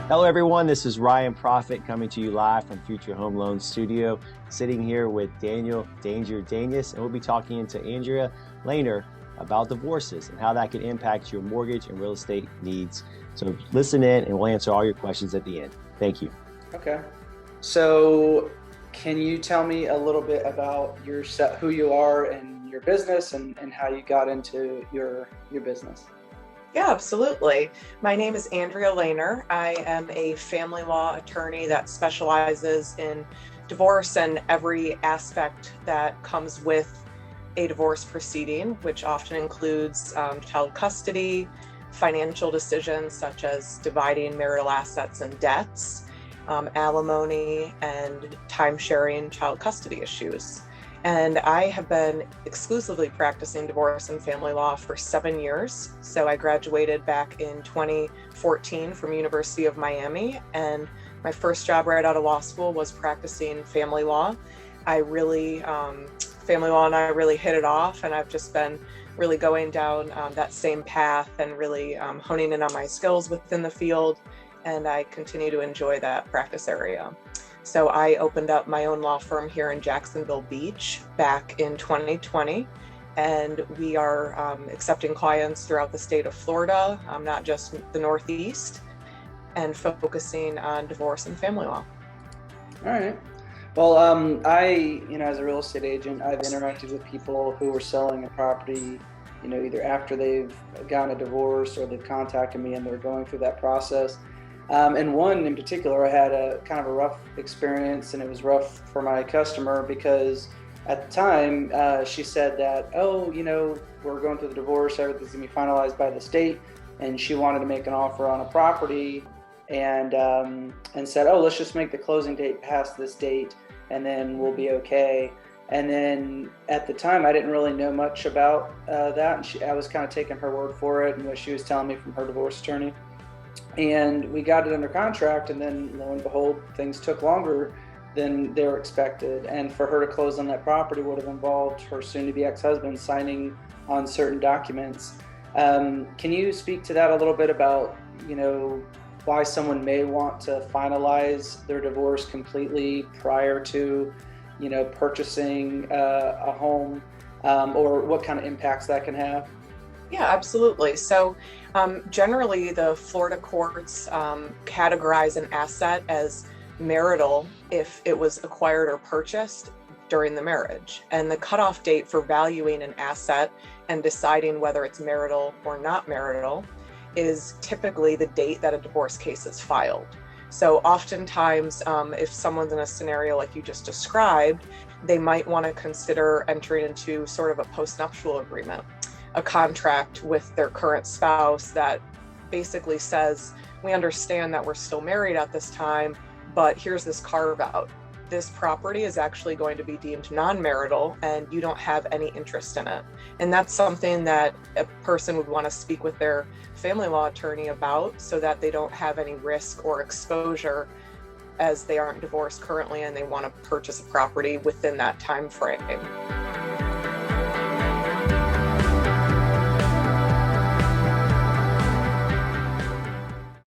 Hello, everyone. This is Ryan Profit coming to you live from Future Home Loan Studio, sitting here with Danyus, and we'll be talking to Andrea Lehner about divorces and how that can impact your mortgage and real estate needs. So listen in, and we'll answer all your questions at the end. Thank you. Okay. So can you tell me a little bit about who you are and your business and how you got into your business? Yeah, absolutely. My name is Andrea Lehner. I am a family law attorney that specializes in divorce and every aspect that comes with a divorce proceeding, which often includes child custody, financial decisions such as dividing marital assets and debts, alimony, and time-sharing child custody issues. And I have been exclusively practicing divorce and family law for 7 years. So I graduated back in 2014 from University of Miami, and my first job right out of law school was practicing family law. Family law and I really hit it off, and I've just been really going down that same path and really honing in on my skills within the field, and I continue to enjoy that practice area. So I opened up my own law firm here in Jacksonville Beach back in 2020, and we are accepting clients throughout the state of Florida, not just the Northeast, and focusing on divorce and family law. All right. Well, as a real estate agent, I've interacted with people who are selling a property, either after they've gotten a divorce or they've contacted me and they're going through that process. And one in particular, I had a kind of a rough experience, and it was rough for my customer because at the time she said that, we're going through the divorce, everything's gonna be finalized by the state, and she wanted to make an offer on a property and said, let's just make the closing date past this date and then we'll be okay. And then at the time, I didn't really know much about that, and I was kind of taking her word for it and what she was telling me from her divorce attorney. And we got it under contract, and then lo and behold, things took longer than they were expected. And for her to close on that property would have involved her soon-to-be ex-husband signing on certain documents. Can you speak to that a little bit about, why someone may want to finalize their divorce completely prior to, purchasing a home, or what kind of impacts that can have? Yeah, absolutely. So generally the Florida courts categorize an asset as marital if it was acquired or purchased during the marriage. And the cutoff date for valuing an asset and deciding whether it's marital or not marital is typically the date that a divorce case is filed. So oftentimes, if someone's in a scenario like you just described, they might want to consider entering into sort of a postnuptial agreement, a contract with their current spouse that basically says, we understand that we're still married at this time, but here's this carve out. This property is actually going to be deemed non-marital and you don't have any interest in it. And that's something that a person would want to speak with their family law attorney about so that they don't have any risk or exposure as they aren't divorced currently and they want to purchase a property within that time frame.